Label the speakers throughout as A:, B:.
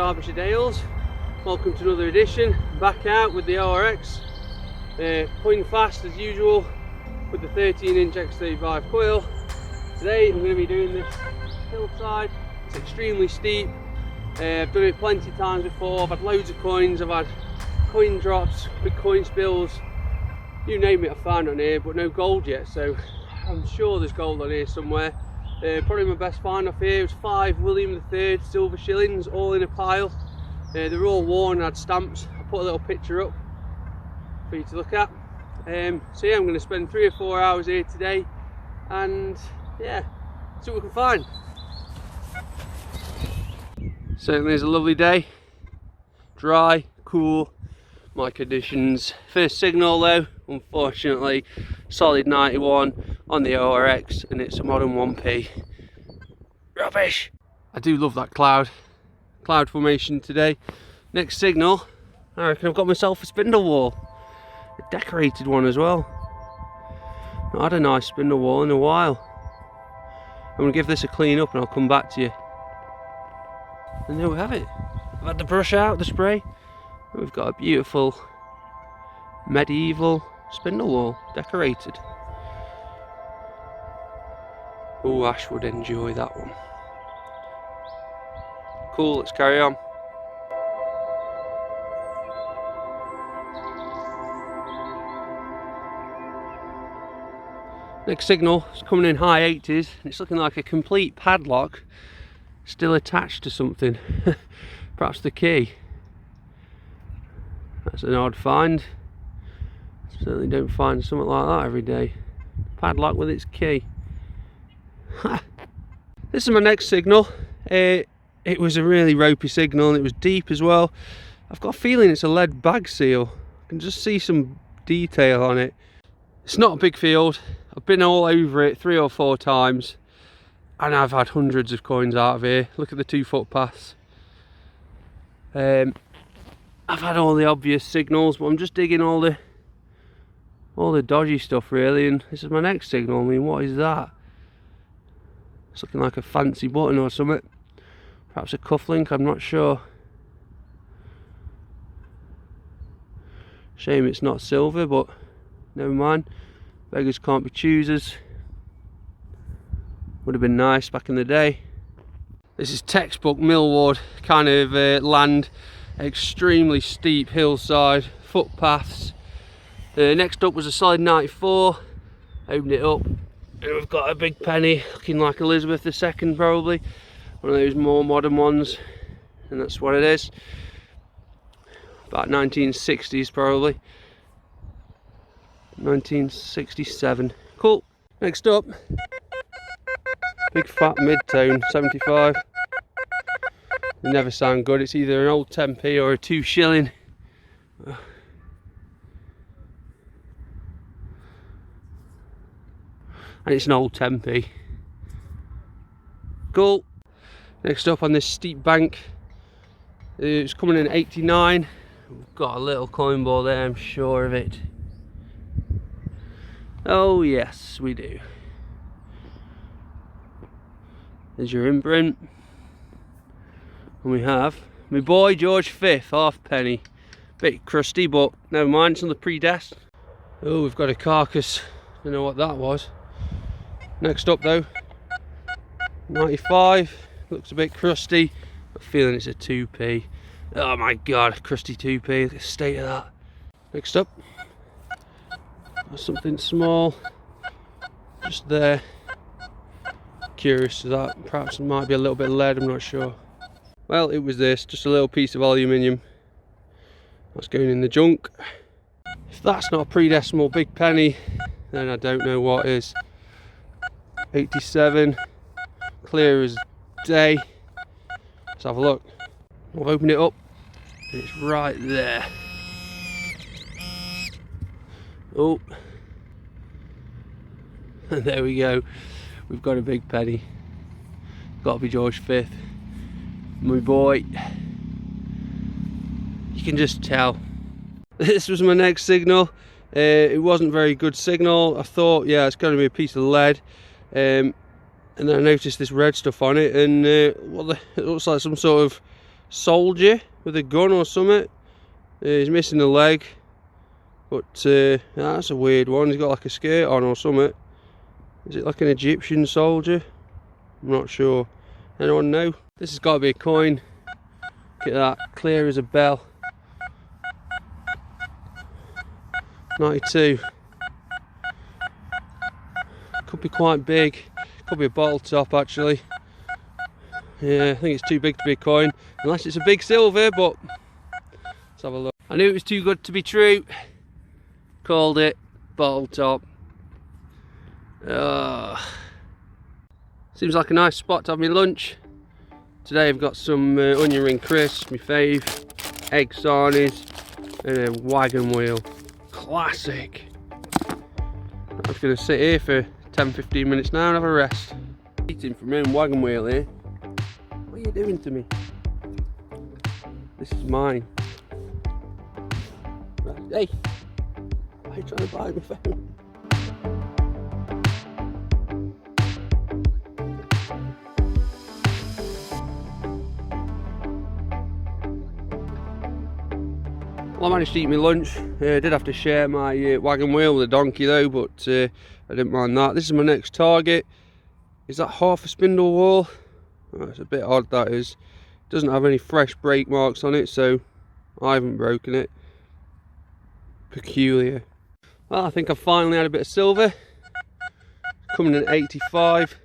A: Derbyshire Dales. Welcome to another edition. Back out with the ORX, pulling fast as usual with the 13-inch X35 coil. Today I'm going to be doing this hillside. It's extremely steep. I've done it plenty of times before. I've had loads of coins, I've had coin drops, big coin spills, you name it I've found on here, but no gold yet, so I'm sure there's gold on here somewhere. Probably my best find off here was 5 William III silver shillings, all in a pile. They're all worn, had stamps. I put a little picture up for you to look at. So yeah, I'm going to spend 3 or 4 hours here today and yeah, see what we can find. Certainly is a lovely day, dry, cool, my conditions. First signal though, unfortunately, solid 91 on the ORX, and it's a modern 1p. Rubbish! I do love that cloud formation today. Next signal, I reckon I've got myself a spindle wall, a decorated one as well. Not had a nice spindle wall in a while. I'm going to give this a clean up and I'll come back to you. And there we have it. I've had the brush out, the spray. We've got a beautiful medieval spindle wall, decorated. Oh, Ash would enjoy that one. Cool, let's carry on. Next signal is coming in high 80s, and it's looking like a complete padlock still attached to something. Perhaps the key. That's an odd find. Certainly don't find something like that every day. Padlock with its key. This is my next signal. It was a really ropey signal and it was deep as well. I've got a feeling it's a lead bag seal. I can just see some detail on it. It's not a big field. I've been all over it 3 or 4 times and I've had hundreds of coins out of here. Look at the 2 footpaths. I've had all the obvious signals, but I'm just digging all the dodgy stuff really, and this is my next signal. I mean, what is that? It's looking like a fancy button or something. Perhaps a cufflink, I'm not sure. Shame it's not silver, but never mind. Beggars can't be choosers. Would have been nice back in the day. This is textbook millward kind of land. Extremely steep hillside, footpaths. Next up was a solid 94. Opened it up and we've got a big penny looking like Elizabeth II probably. One of those more modern ones, and that's what it is. About 1960s probably. 1967. Cool. Next up, big fat mid-tone 75. They never sound good. It's either an old 10p or a 2 shilling. And it's an old 10p. Cool. Next up on this steep bank, it's coming in 89. We've got a little coin ball there, I'm sure of it. Oh yes, we do. There's your imprint. And we have my boy George V, halfpenny. Bit crusty, but never mind, it's on the pre-desk. Oh, we've got a carcass. Don't know what that was. Next up though, 95. Looks a bit crusty. I'm feeling it's a 2p. Oh my god, crusty 2p. Look at the state of that. Next up, something small. Just there. Curious to that. Perhaps it might be a little bit of lead, I'm not sure. Well, it was this, just a little piece of aluminium. That's going in the junk. If that's not a pre-decimal big penny, then I don't know what is. 87, clear as day. Let's have a look. I'll open it up and it's right there. Oh, and there we go. We've got a big penny. Got to be George V. My boy. You can just tell. This was my next signal. It wasn't a very good signal. I thought, yeah, it's going to be a piece of lead. And then I noticed this red stuff on it, and it looks like some sort of soldier with a gun or something. He's missing a leg, but that's a weird one. He's got like a skirt on or something. Is it like an Egyptian soldier? I'm not sure. Anyone know? This has got to be a coin. Look at that, clear as a bell. 92. Could be quite big. Could be a bottle top actually. Yeah, I think it's too big to be a coin, unless it's a big silver, but let's have a look. I knew it was too good to be true. Called it bottle top. Seems like a nice spot to have my lunch. Today I've got some onion ring crisps, my fave, egg sarnies, and a wagon wheel. Classic. I'm just going to sit here for 10-15 minutes now and have a rest. Eating from my own wagon wheel here. What are you doing to me? This is mine. Right. Hey! Why are you trying to buy my phone? Well, I managed to eat my lunch. I did have to share my wagon wheel with a donkey though, but I didn't mind that. This is my next target. Is that half a spindle wheel? Oh, it's a bit odd, that is. It doesn't have any fresh brake marks on it, so I haven't broken it. Peculiar. Well, I think I've finally had a bit of silver. Coming in at 85.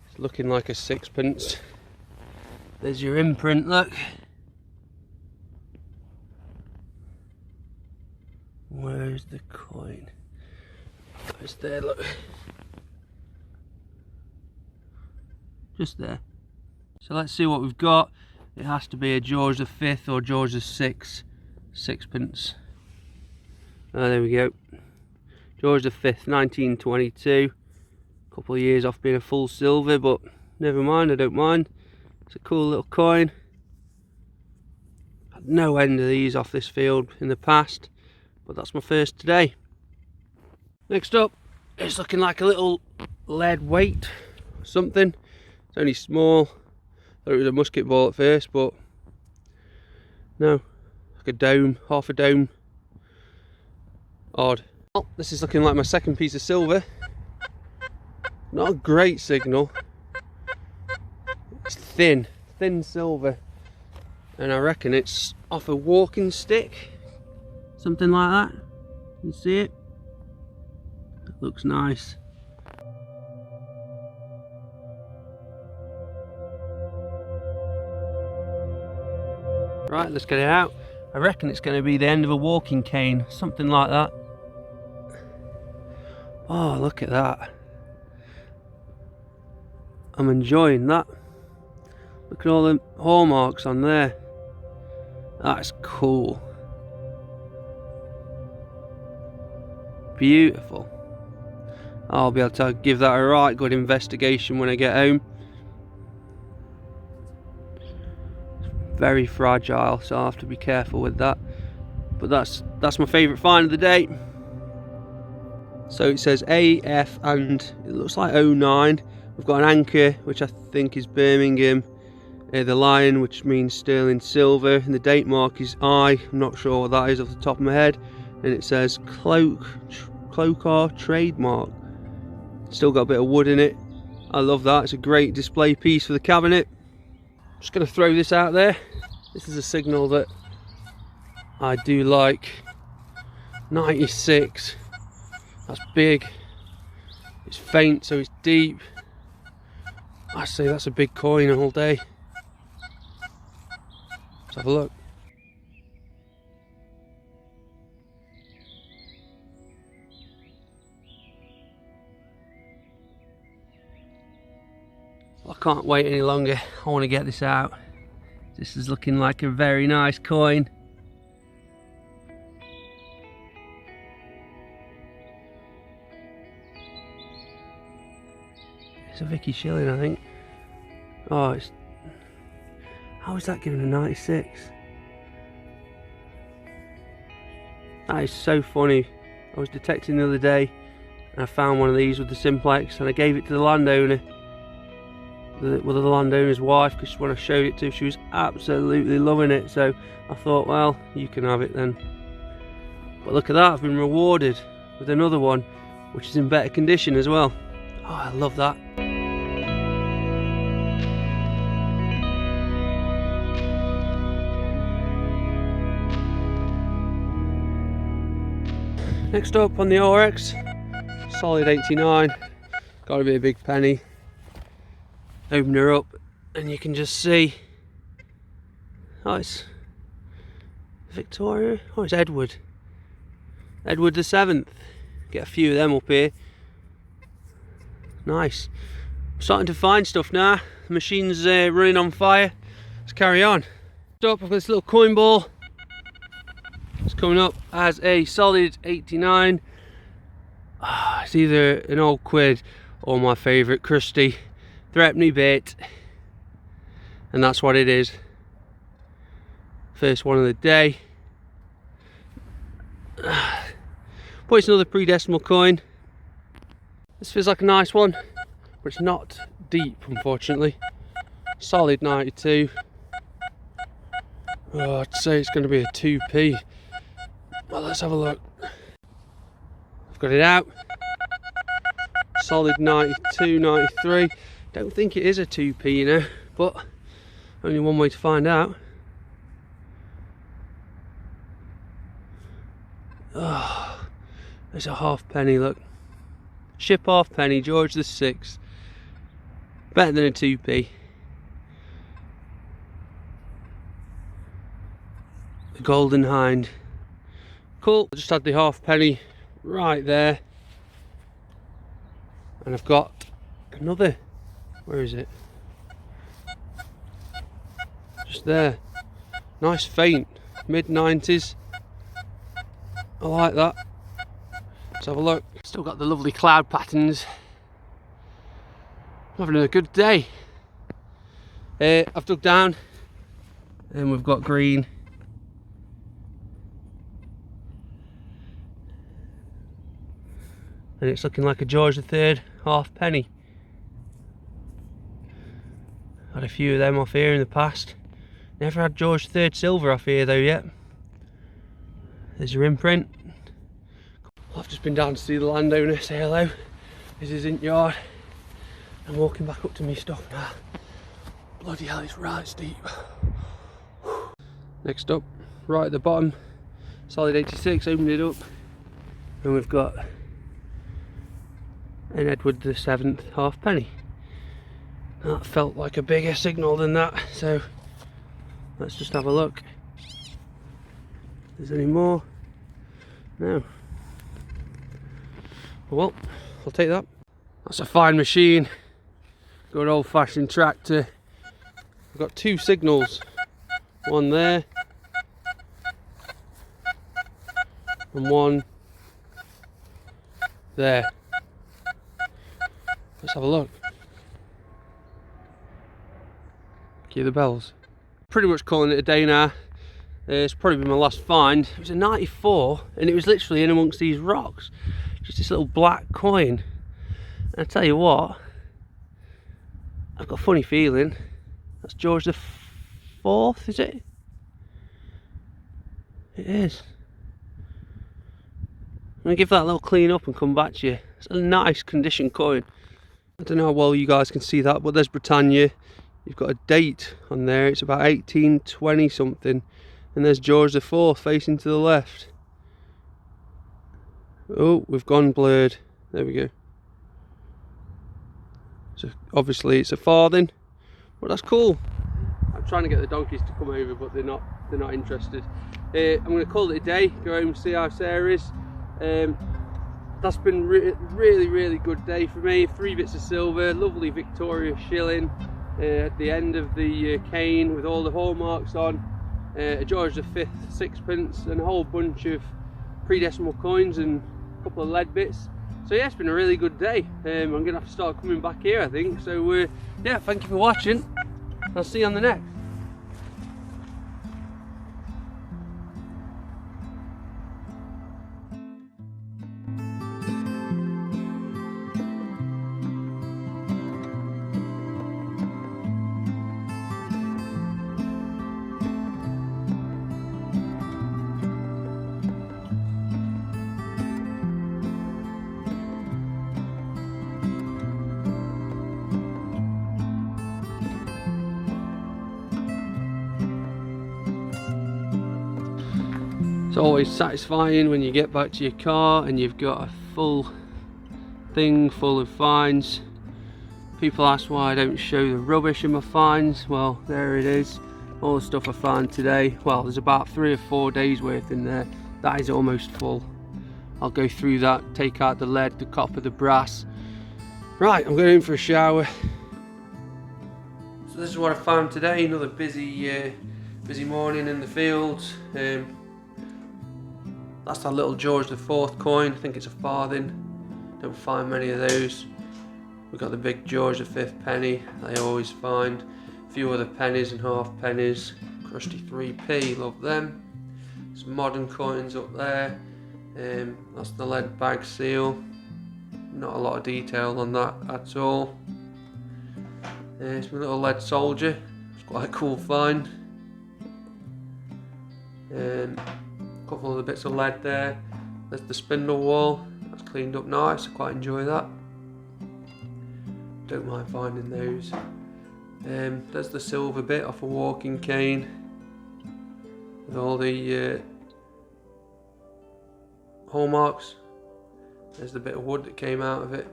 A: It's looking like a sixpence. There's your imprint, look. Where's the coin? It's there, look. Just there. So let's see what we've got. It has to be a George V or George VI sixpence. Oh, there we go. George V, 1922. A couple of years off being a full silver, but never mind, I don't mind. It's a cool little coin. Had no end of these off this field in the past, but that's my first today. Next up, it's looking like a little lead weight or something. It's only small. Thought it was a musket ball at first, but no, like a dome, half a dome. Odd. Well, this is looking like my second piece of silver. Not a great signal. It's thin silver, and I reckon it's off a walking stick, something like that. You see it? It looks nice. Right, let's get it out. I reckon it's going to be the end of a walking cane, something like that. Oh, look at that. I'm enjoying that. Look at all the hallmarks on there. That's cool. Beautiful. I'll be able to give that a right good investigation when I get home. Very fragile, so I'll have to be careful with that. But that's my favourite find of the day. So it says AF and it looks like 09. We've got an anchor, which I think is Birmingham. The lion, which means sterling silver, and the date mark is I. I'm not sure what that is off the top of my head. And it says Clocar trademark. Still got a bit of wood in it. I love that. It's a great display piece for the cabinet. Just going to throw this out there. This is a signal that I do like. 96. That's big. It's faint, so it's deep. I say that's a big coin all day. Let's have a look. I can't wait any longer. I want to get this out. This is looking like a very nice coin. It's a Vicky shilling, I think. Oh, it's... How is that given a 96? That is so funny. I was detecting the other day and I found one of these with the simplex and I gave it to the landowner. with the landowner's wife, because when I showed it to her, she was absolutely loving it. So I thought, well, you can have it then. But look at that, I've been rewarded with another one, which is in better condition as well. Oh, I love that. Next up on the ORX, solid 89, got to be a big penny. Open her up and you can just see, oh, it's Victoria, oh, it's Edward the 7th. Get a few of them up here. Nice. I'm starting to find stuff now. The machine's running on fire. Let's carry on. Up, I've got this little coin ball. It's coming up as a solid 89. It's either an old quid or my favourite crusty threepenny bit, and that's what it is. First one of the day. But it's another pre-decimal coin. This feels like a nice one, but it's not deep, unfortunately. Solid 92. Oh, I'd say it's going to be a 2p. Well, let's have a look. I've got it out. Solid 92, 93. Don't think it is a 2p, you know, but only one way to find out. Oh, there's a halfpenny, look. Ship halfpenny, George the 6th. Better than a 2p. The Golden Hind. Cool, I just had the halfpenny right there. And I've got another, where is it? Just there. Nice faint, mid-90s. I like that. Let's have a look. Still got the lovely cloud patterns. I'm having a good day. I've dug down and we've got green. And it's looking like a George III halfpenny. Had a few of them off here in the past. Never had George III silver off here though yet. There's your imprint. I've just been down to see the landowner, say hello. This is his yard. I'm walking back up to me stuff now. Bloody hell, it's right steep. Next up, right at the bottom, solid 86, opened it up. And we've got an Edward the 7th halfpenny. That felt like a bigger signal than that, so let's just have a look. If there's any more? No. Well, I'll take that. That's a fine machine. Good old-fashioned tractor. I've got two signals. One there. And one there. Let's have a look. Cue the bells. Pretty much calling it a day now. It's probably been my last find. It was a 94 and it was literally in amongst these rocks. Just this little black coin. And I tell you what, I've got a funny feeling. That's George the 4th, is it? It is. I'm going to give that a little clean up and come back to you. It's a nice condition coin. I don't know how well you guys can see that, but there's Britannia. You've got a date on there. It's about 1820 something. And there's George the 4th facing to the left. Oh, we've gone blurred. There we go. So obviously it's a farthing, but that's cool. I'm trying to get the donkeys to come over, but they're not interested. I'm going to call it a day. Go home and see how Sarah is. That's been really good day for me. 3 bits of silver, lovely Victoria shilling at the end of the cane with all the hallmarks on. A George V 6pence and a whole bunch of pre-decimal coins and a couple of lead bits. So yeah, it's been a really good day. I'm going to have to start coming back here, I think. So yeah, thank you for watching. I'll see you on the next. It's always satisfying when you get back to your car and you've got a full thing full of finds. People ask why I don't show the rubbish in my finds. Well, there it is, all the stuff I found today. Well, there's about 3 or 4 days worth in there. That is almost full. I'll go through that, take out the lead, the copper, the brass. Right, I'm going in for a shower. So this is what I found today. Another busy morning in the fields. That's that little George IV coin. I think it's a farthing. Don't find many of those. We've got the big George V penny. I always find a few other pennies and half pennies. Crusty 3p, love them. Some modern coins up there. That's the lead bag seal. Not a lot of detail on that at all. It's my little lead soldier. It's quite a cool find. A couple of the bits of lead there. There's the spindle wall. That's cleaned up nice. I quite enjoy that. Don't mind finding those. There's the silver bit off a walking cane with all the hallmarks. There's the bit of wood that came out of it.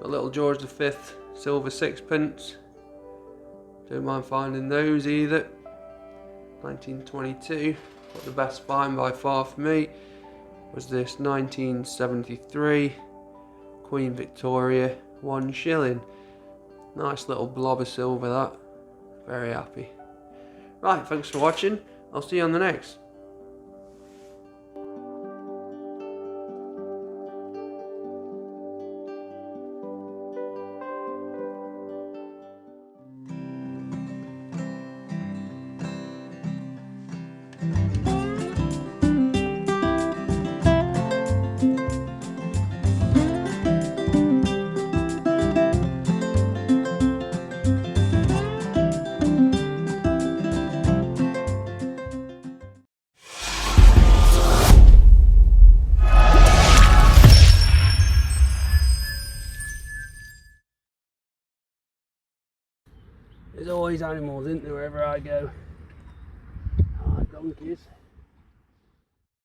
A: A little George V silver sixpence. Don't mind finding those either. 1922. But the best find by far for me was this 1973 Queen Victoria 1 shilling. Nice little blob of silver that. Very happy. Right, thanks for watching. I'll see you on the next. There's always animals, isn't there, wherever I go. Oh, donkeys.